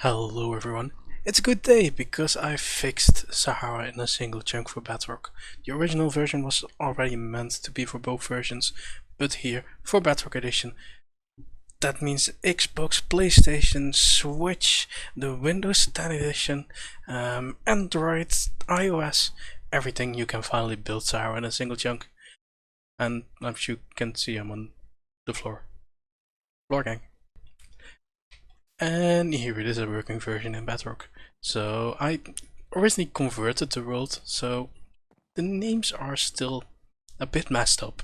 Hello everyone. It's a good day because I fixed Sahara in a single chunk for Bedrock. The original version was already meant to be for both versions, but here, for Bedrock Edition, that means Xbox, PlayStation, Switch, the Windows 10 Edition, Android, iOS, everything you can finally build Sahara in a single chunk. And as you can see, I'm on the floor. Floor gang. And here it is, a working version in Bedrock. So I originally converted the world, so the names are still a bit messed up,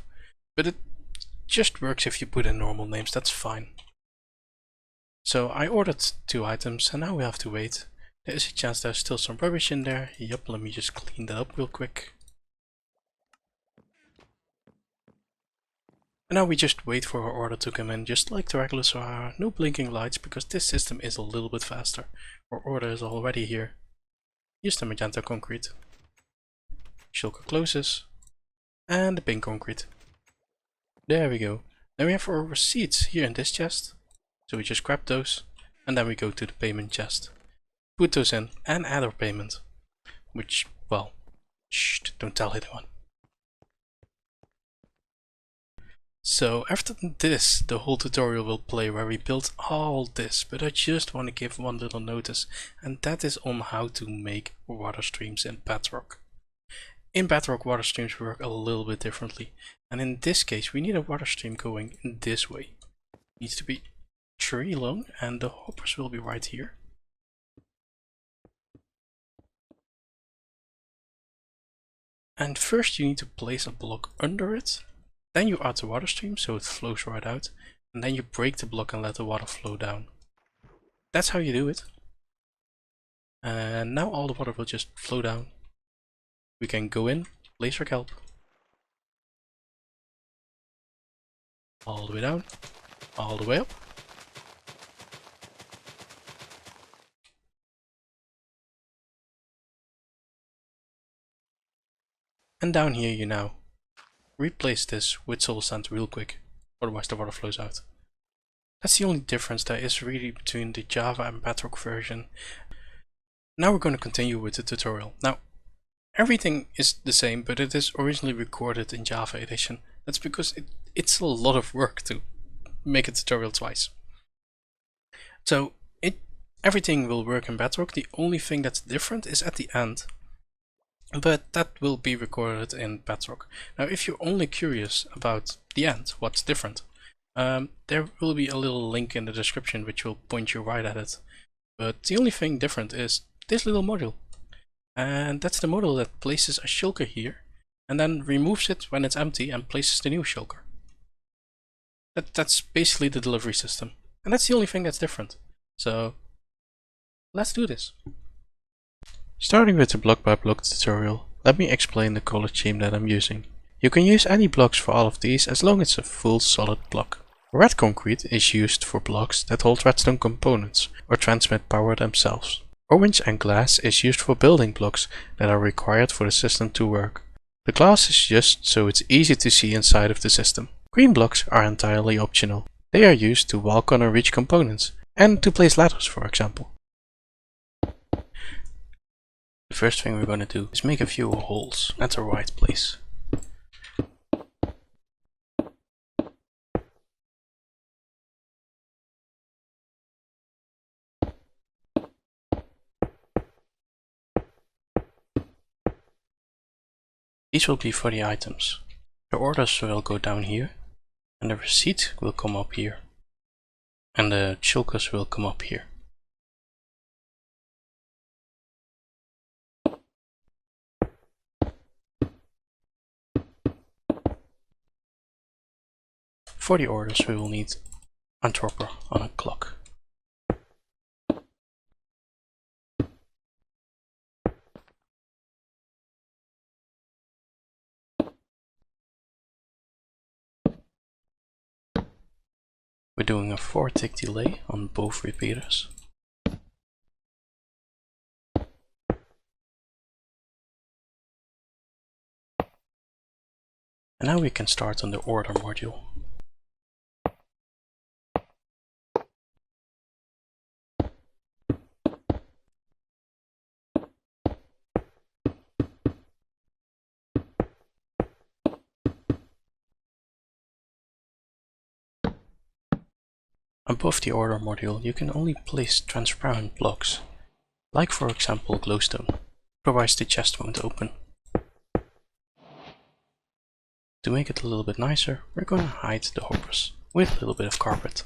but it just works if you put in normal names, that's fine. So I ordered 2 items and now we have to wait. There is a chance there's still some rubbish in there. Yup, let me just clean that up real quick. And now we just wait for our order to come in, just like the regular Sahara. No blinking lights because this system is a little bit faster. Our order is already here. Here's the magenta concrete. Shulker closes. And the pink concrete. There we go. Then we have our receipts here in this chest. So we just grab those. And then we go to the payment chest. Put those in and add our payment. Which, well, shh, don't tell anyone. So after this, the whole tutorial will play where we built all this, but I just want to give one little notice, and that is on how to make water streams in Bedrock. In Bedrock, water streams work a little bit differently, and in this case we need a water stream going in this way. It needs to be 3 long, and the hoppers will be right here. And first you need to place a block under it. Then you add the water stream so it flows right out, and then you break the block and let the water flow down. That's how you do it. And now all the water will just flow down. We can go in, place our kelp. All the way down, all the way up. And down here you now replace this with soul sand real quick, otherwise the water flows out. That's the only difference there is really between the Java and Bedrock version. Now we're going to continue with the tutorial. Now, everything is the same, but it is originally recorded in Java edition. That's because it's a lot of work to make a tutorial twice. So everything will work in Bedrock. The only thing that's different is at the end. But that will be recorded in Bedrock. Now if you're only curious about the end, what's different, there will be a little link in the description which will point you right at it. But the only thing different is this little module. And that's the module that places a shulker here and then removes it when it's empty and places the new shulker. That's basically the delivery system. And that's the only thing that's different. So let's do this. Starting with the block by block tutorial, let me explain the color scheme that I'm using. You can use any blocks for all of these as long as it's a full solid block. Red concrete is used for blocks that hold redstone components or transmit power themselves. Orange and glass is used for building blocks that are required for the system to work. The glass is just so it's easy to see inside of the system. Green blocks are entirely optional. They are used to walk on and reach components and to place ladders, for example. The first thing we're going to do is make a few holes at the right place. These will be for the items. The orders will go down here, and the receipt will come up here, and the shulkers will come up here. For the orders we will need a dropper on a clock. We're doing a 4-tick delay on both repeaters. And now we can start on the order module. Above the order module, you can only place transparent blocks, like for example glowstone, otherwise the chest won't open. To make it a little bit nicer, we're going to hide the hoppers with a little bit of carpet.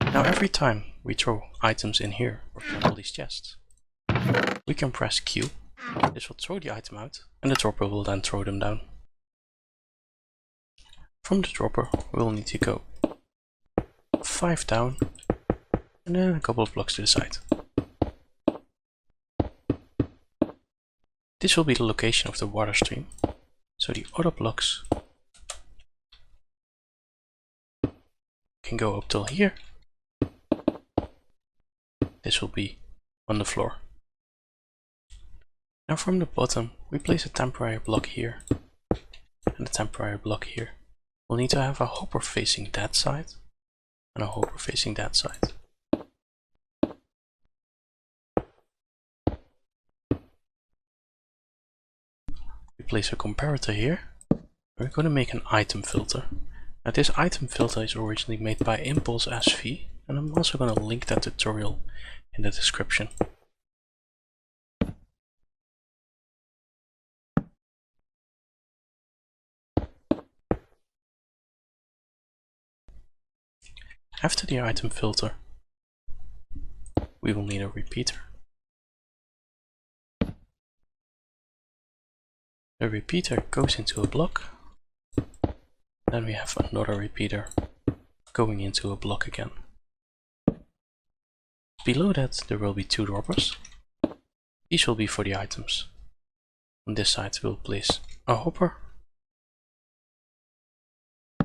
Now every time we throw items in here, or all these chests, we can press Q. This will throw the item out, and the dropper will then throw them down. From the dropper, we'll need to go 5 down, and then a couple of blocks to the side. This will be the location of the water stream, so the other blocks can go up till here. This will be on the floor. Now from the bottom, we place a temporary block here and a temporary block here. We'll need to have a hopper facing that side and a hopper facing that side. We place a comparator here. We're going to make an item filter. Now this item filter is originally made by Impulse SV, and I'm also going to link that tutorial in the description. After the item filter, we will need a repeater. The repeater goes into a block, then we have another repeater going into a block again. Below that there will be 2 droppers. These will be for the items. On this side we'll place a hopper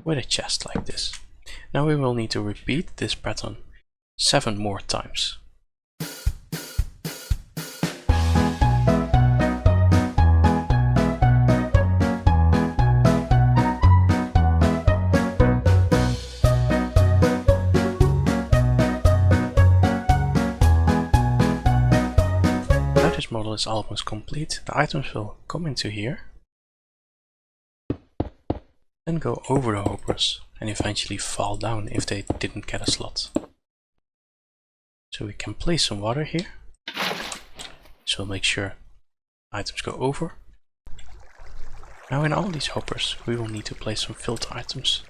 with a chest like this. Now we will need to repeat this pattern 7 more times. Now this model is almost complete. The items will come into here, then go over the hoppers and eventually fall down if they didn't get a slot. So we can place some water here, so make sure items go over. Now in all these hoppers we will need to place some filter items.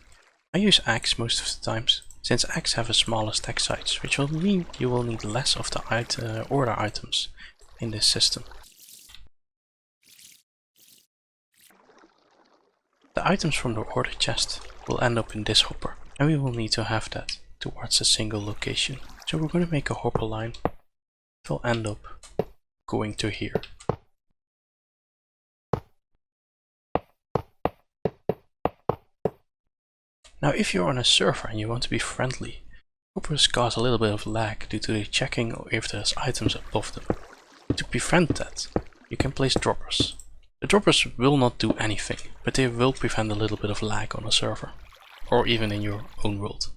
I use X most of the times, since X have a smaller stack size, which will mean you will need less of the order items in this system. The items from the order chest will end up in this hopper, and we will need to have that towards a single location. So we're going to make a hopper line that will end up going to here. Now if you're on a server and you want to be friendly, hoppers cause a little bit of lag due to the checking if there's items above them. To prevent that, you can place droppers. The droppers will not do anything, but they will prevent a little bit of lag on a server, or even in your own world.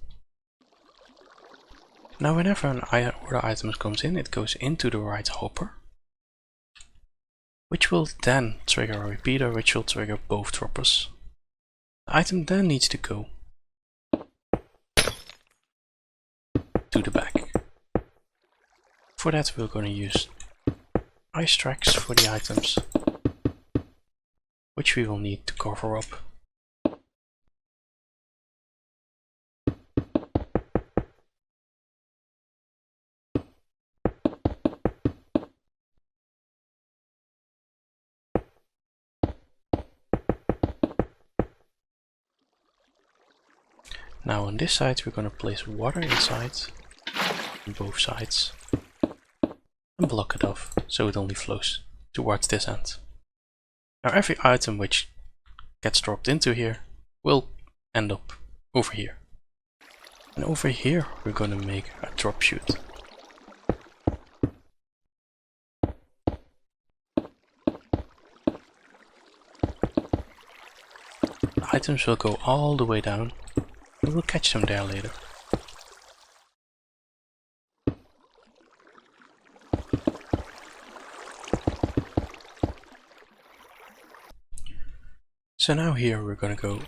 Now whenever an order item comes in, it goes into the right hopper, which will then trigger a repeater, which will trigger both droppers. The item then needs to go to the back. For that we're going to use ice tracks for the items, which we will need to cover up. Now on this side we're going to place water inside on both sides and block it off so it only flows towards this end. Now every item which gets dropped into here will end up over here. And over here we're going to make a drop chute. The items will go all the way down, and we'll catch them there later. So now here we're going to go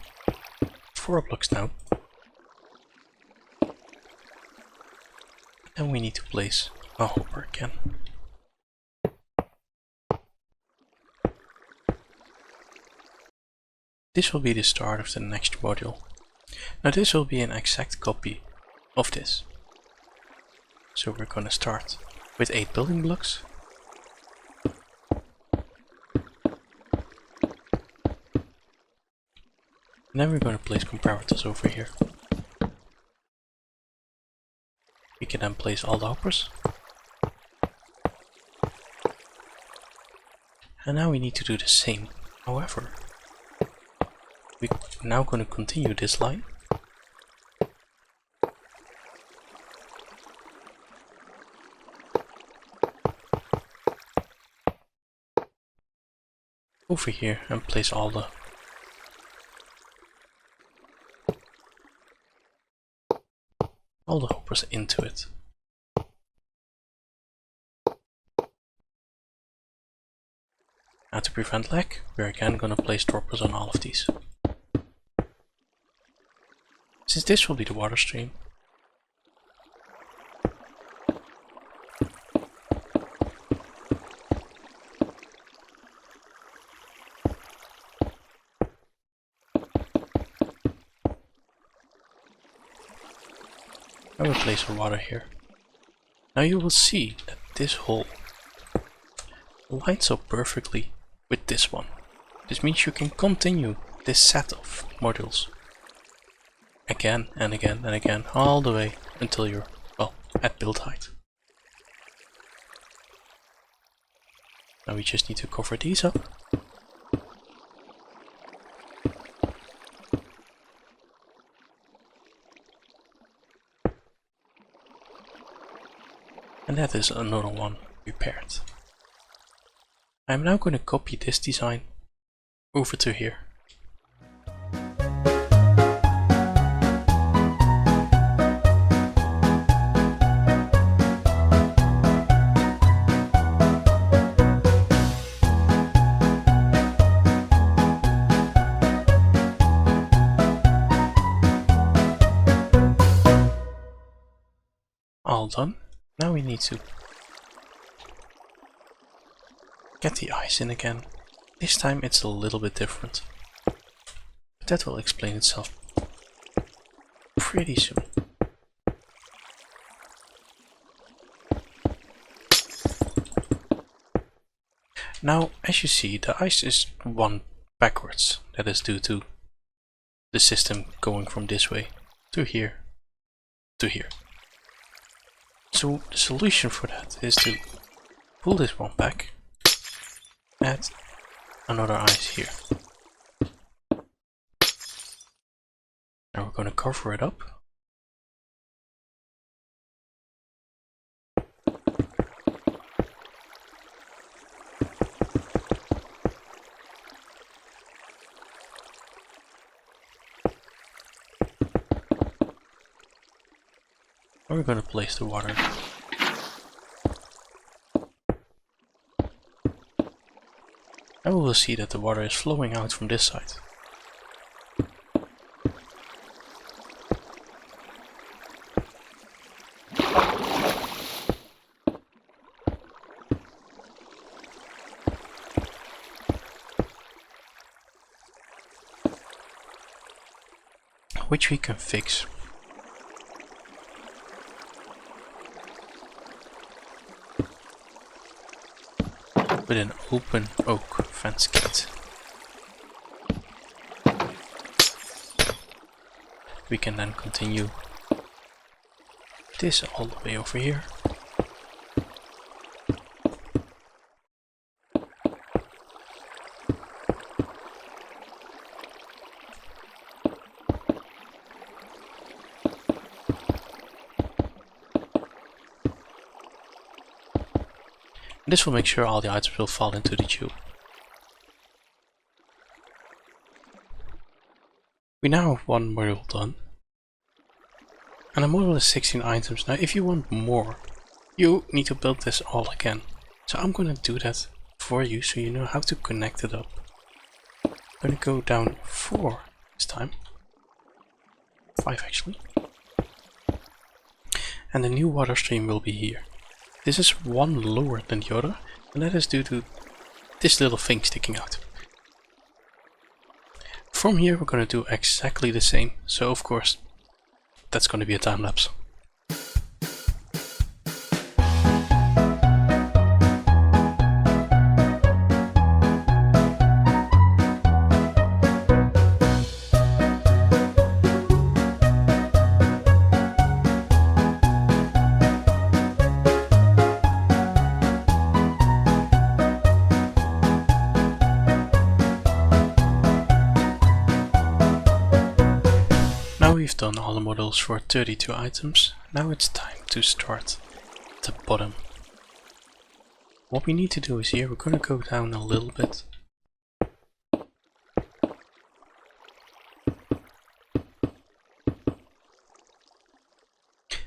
4 blocks down, And we need to place a hopper again. This will be the start of the next module. Now this will be an exact copy of this. So we're gonna start with 8 building blocks. And then we're gonna place comparators over here. We can then place all the hoppers. And now we need to do the same. However, we're now going to continue this line. Over here and place all the hoppers into it. Now to prevent lag, we're again going to place droppers on all of these. Since this will be the water stream, I will place the water here. Now you will see that this hole lines up perfectly with this one. This means you can continue this set of modules again and again and again, all the way until you're, well, at build height. Now we just need to cover these up. And that is another one repaired. I'm now going to copy this design over to here. All done. Now we need to get the ice in again. This time it's a little bit different, but that will explain itself pretty soon. Now, as you see, the ice is one backwards. That is due to the system going from this way to here to here. So the solution for that is to pull this one back, add another ice here. Now we're going to cover it up. And we're going to place the water. And we will see that the water is flowing out from this side. Which we can fix. With an open oak fence gate. We can then continue this all the way over here. This will make sure all the items will fall into the tube. We now have one module done. And the module is 16 items. Now if you want more, you need to build this all again. So I'm going to do that for you so you know how to connect it up. I'm going to go down 4 this time. 5 actually. and the new water stream will be here. This is one lower than the other, and that is due to this little thing sticking out. From here we're going to do exactly the same, so of course that's going to be a time lapse. We've done all the models for 32 items, now it's time to start at the bottom. What we need to do is here we're going to go down a little bit.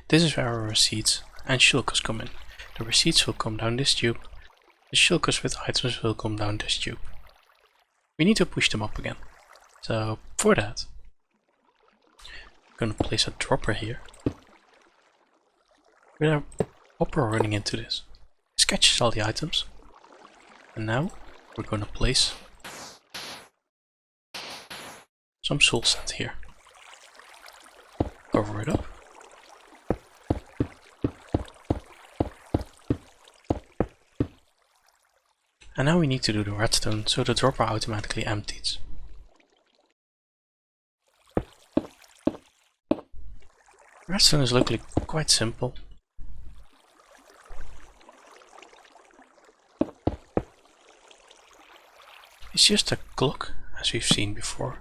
This is where our receipts and shulkers come in. The receipts will come down this tube, the shulkers with items will come down this tube. We need to push them up again, so for that going to place a dropper here with our hopper running into this. This catches all the items, and now we're going to place some soul sand here. Cover it up. And now we need to do the redstone so the dropper automatically empties. Redstone is locally quite simple. It's just a clock, as we've seen before.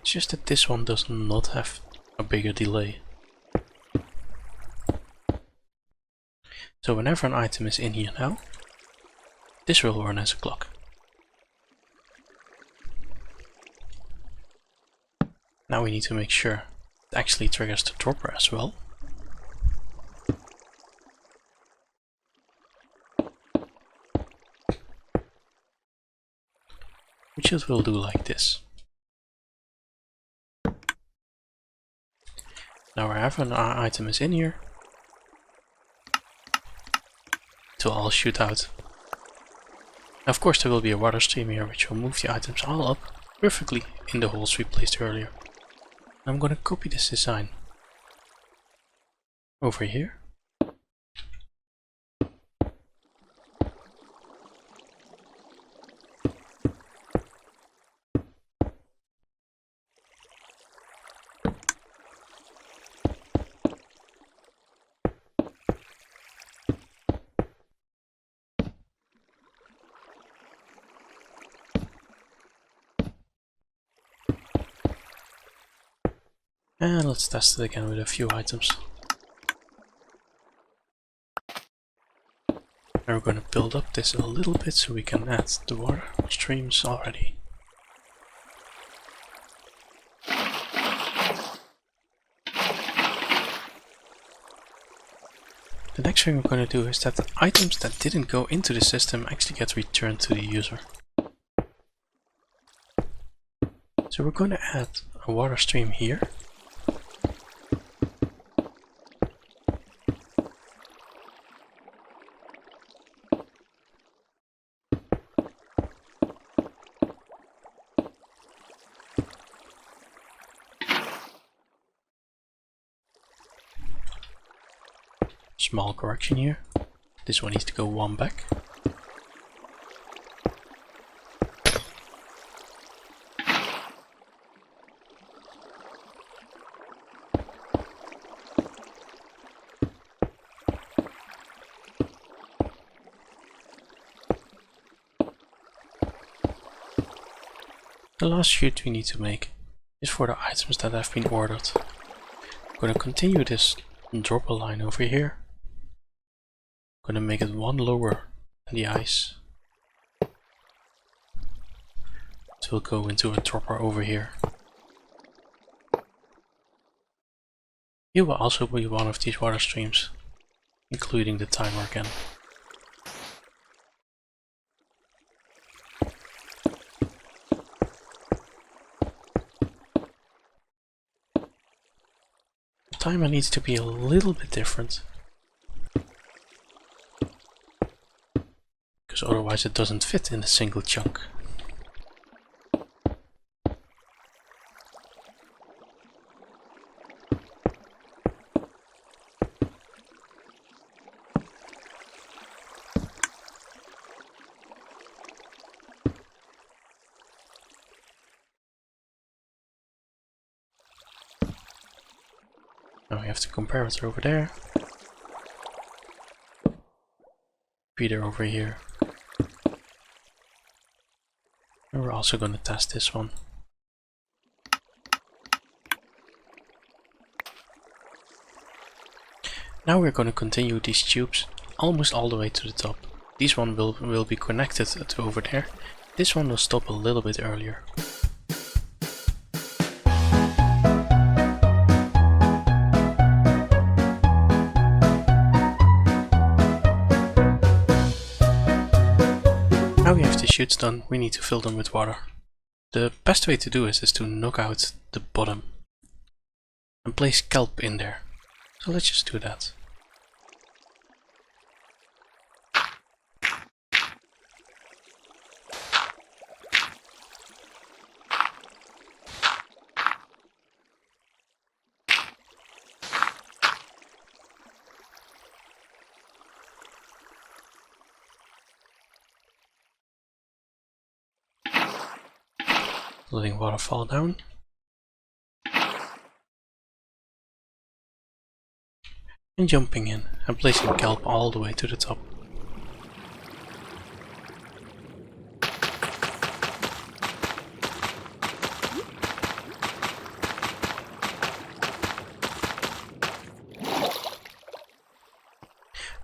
It's just that this one does not have a bigger delay. So whenever an item is in here now, this will run as a clock. Now we need to make sure it actually triggers the dropper as well. Which it will do like this. Now wherever an item is in here, it will all shoot out. Now of course there will be a water stream here which will move the items all up perfectly in the holes we placed earlier. I'm going to copy this design over here. And let's test it again with a few items. Now we're going to build up this a little bit so we can add the water streams already. The next thing we're going to do is that the items that didn't go into the system actually get returned to the user. So we're going to add a water stream here. Small correction here. This one needs to go one back. The last shoot we need to make is for the items that have been ordered. I'm going to continue this dropper line over here. I'm going to make it one lower than the ice. It will go into a dropper over here. Here will also be one of these water streams, including the timer again. The timer needs to be a little bit different, because otherwise it doesn't fit in a single chunk. Now we have the comparator over there, feeder over here, and we're also going to test this one. Now we're going to continue these tubes almost all the way to the top. This one will be connected to over there. This one will stop a little bit earlier. Now we have the chutes done, we need to fill them with water. The best way to do this is to knock out the bottom and place kelp in there. So let's just do that. Letting water fall down. And jumping in and placing kelp all the way to the top.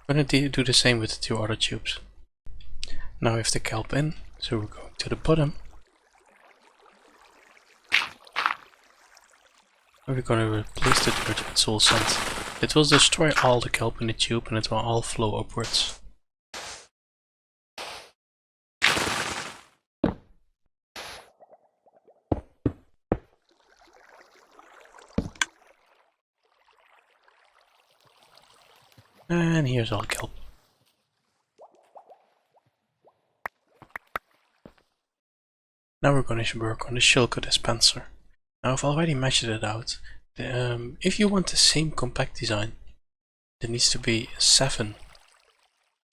I'm going to do the same with the two other tubes. Now we have the kelp in, so we're going to the bottom. We're going to replace the dirt with soul sand. It will destroy all the kelp in the tube and it will all flow upwards. And here's all kelp. Now we're going to work on the Shulker dispenser. Now I've already measured it out. If you want the same compact design, there needs to be 7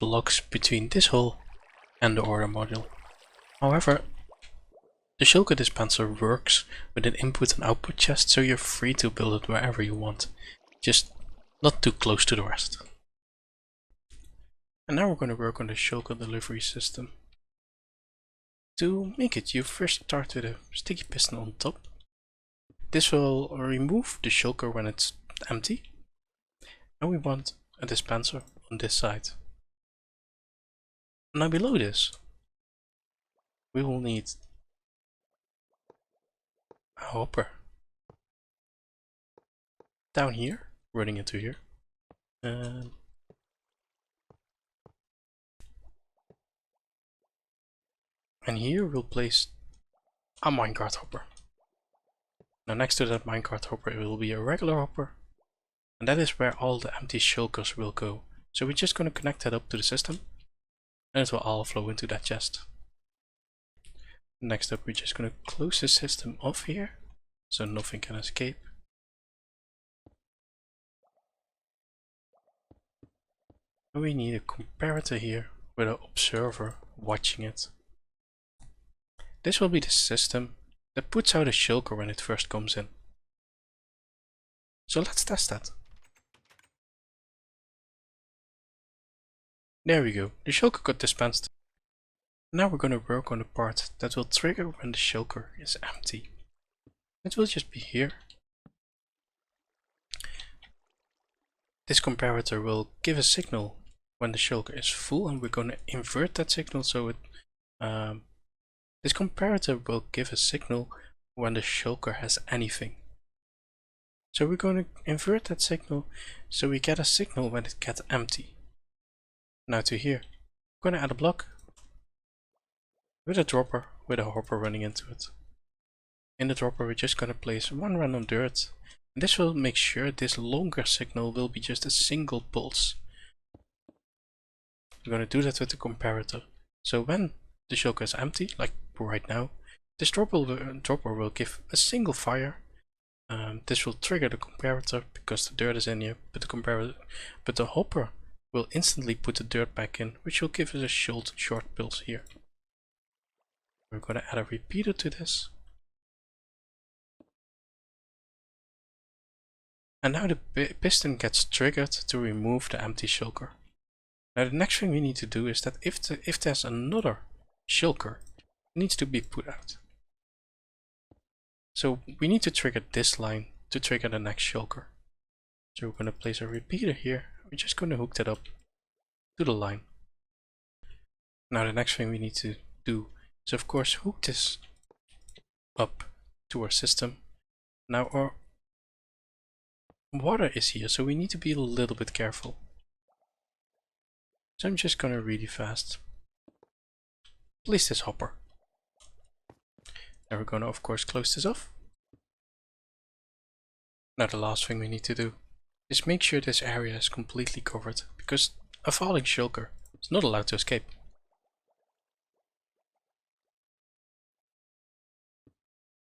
blocks between this hole and the order module. However, the Shulker dispenser works with an input and output chest, so you're free to build it wherever you want, just not too close to the rest. And now we're going to work on the Shulker delivery system. To make it, you first start with a sticky piston on top. This will remove the shulker when it's empty. And we want a dispenser on this side. Now below this, we will need a hopper. Down here, running into here. And here we'll place a minecart hopper. Now next to that minecart hopper it will be a regular hopper, and that is where all the empty shulkers will go. So we're just going to connect that up to the system and it will all flow into that chest. Next up we're just going to close the system off here so nothing can escape. And we need a comparator here with an observer watching it. This will be the system that puts out a shulker when it first comes in. So let's test that. There we go, the shulker got dispensed. Now we're going to work on the part that will trigger when the shulker is empty. It will just be here. This comparator will give a signal when the shulker is full, and we're going to invert that signal so it this comparator will give a signal when the shulker has anything. So we're going to invert that signal so we get a signal when it gets empty. Now to here, we're going to add a block with a dropper with a hopper running into it. In the dropper we're just going to place one random dirt And this will make sure this longer signal will be just a single pulse. We're going to do that with the comparator. So when the shulker is empty, like right now, this dropper will give a single fire. This will trigger the comparator because the dirt is in here, but the hopper will instantly put the dirt back in, which will give us a short pulse here. We're going to add a repeater to this. And now the piston gets triggered to remove the empty shulker. Now the next thing we need to do is that if there's another shulker, it needs to be put out. So we need to trigger this line to trigger the next shulker. So we're going to place a repeater here. We're just going to hook that up to the line. Now the next thing we need to do is of course hook this up to our system. Now our water is here, so we need to be a little bit careful. So I'm just going to really fast place this hopper. Now we're going to of course close this off. Now the last thing we need to do is make sure this area is completely covered, because a falling shulker is not allowed to escape.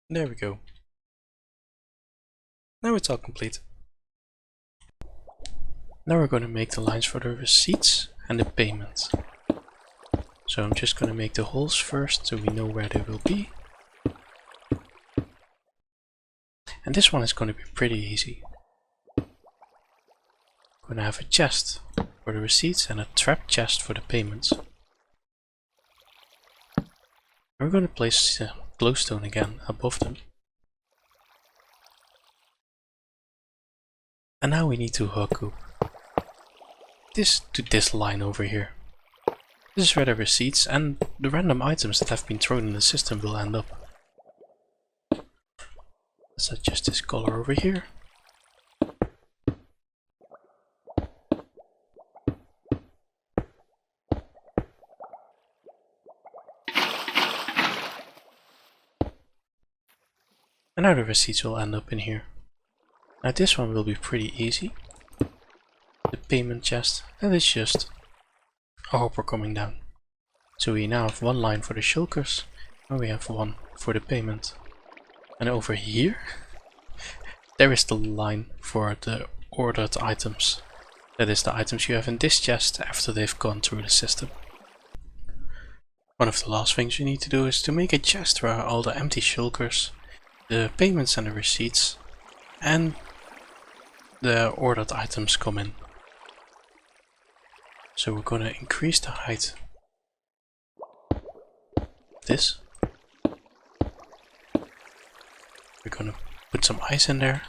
There we go. Now it's all complete. Now we're going to make the lines for the receipts and the payment. So I'm just going to make the holes first so we know where they will be. And this one is going to be pretty easy. I'm going to have a chest for the receipts and a trap chest for the payments. We're going to place glowstone again above them. And now we need to hook this to this line over here. This is where the receipts and the random items that have been thrown in the system will end up. Let's adjust this color over here. And now the receipts will end up in here. Now this one will be pretty easy. The payment chest, that is just a hopper coming down. So we now have one line for the shulkers and we have one for the payment. And over here there is the line for the ordered items. That is the items you have in this chest after they've gone through the system. One of the last things you need to do is to make a chest where all the empty shulkers, the payments and the receipts and the ordered items come in. So we're going to increase the height of this. We're going to put some ice in there.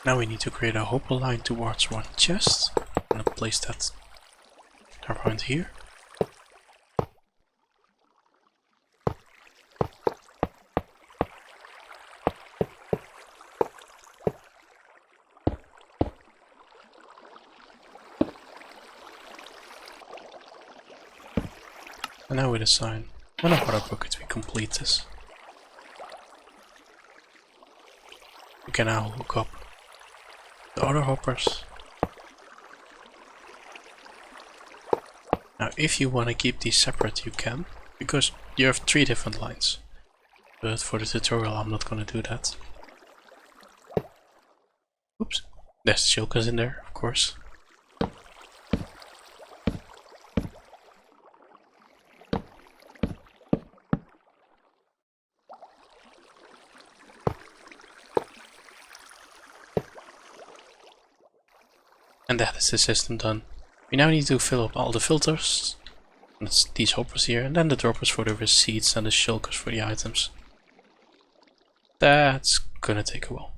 Now we need to create a hopper line towards one chest. I'm going to place that around here. And now with a sign, when a water bucket we complete this. We can now hook up the other hoppers. Now if you want to keep these separate you can, because you have 3 different lines. But for the tutorial I'm not going to do that. Oops, there's shulkers in there, of course. And that is the system done. We now need to fill up all the filters. That's these hoppers here, and then the droppers for the receipts and the shulkers for the items. That's gonna take a while.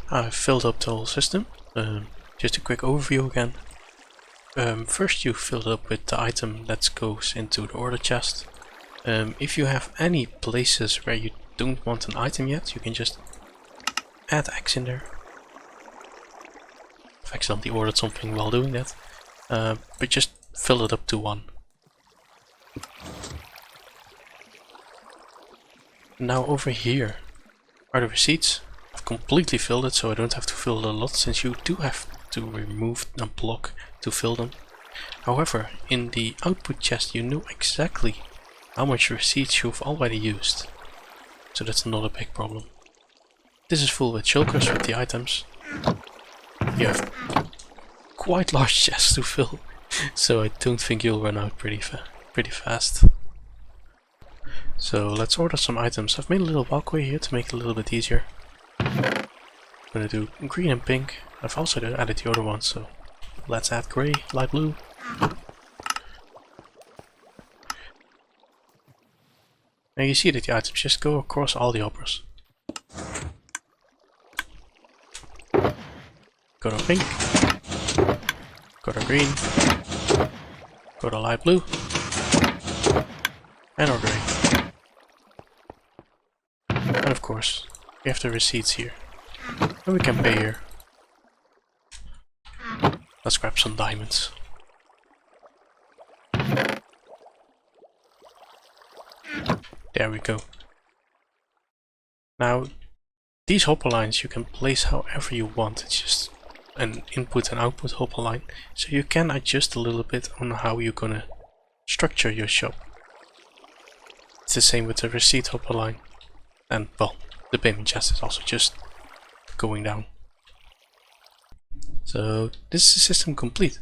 I've filled up the whole system. Just a quick overview again. First you fill it up with the item that goes into the order chest. If you have any places where you don't want an item yet, you can just add X in there. I've accidentally ordered something while doing that, but just fill it up to 1. Now over here are the receipts. I've completely filled it, so I don't have to fill it a lot, since you do have to remove a block to fill them. However, in the output chest you know exactly how much receipts you've already used, so that's not a big problem. This is full with shulkers with the items. You have quite large chests to fill, so I don't think you'll run out pretty fast. So let's order some items. I've made a little walkway here to make it a little bit easier. I'm gonna do green and pink. I've also added the other ones, so let's add grey, light blue. Now you see that the items just go across all the hoppers. Go to pink, go to green, go to light blue, and our grey. And of course, we have the receipts here. And we can pay here. Let's grab some diamonds. There we go. Now, these hopper lines you can place however you want. It's just an input and output hopper line. So you can adjust a little bit on how you're gonna structure your shop. It's the same with the receipt hopper line. And well, the payment chest is also just going down. So this is the system complete.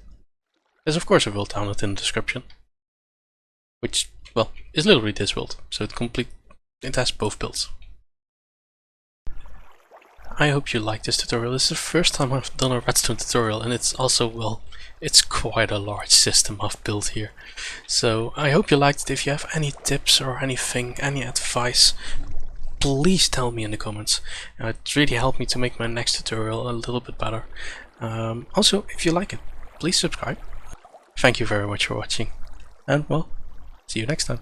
There's of course a build download in the description, which, well, is literally this build, so it has both builds. I hope you liked this tutorial. This is the first time I've done a redstone tutorial, and it's also, well, it's quite a large system I've built here. So I hope you liked it. If you have any tips or anything, any advice, please tell me in the comments. It really helped me to make my next tutorial a little bit better. Also, if you like it, please subscribe. Thank you very much for watching, and well, see you next time.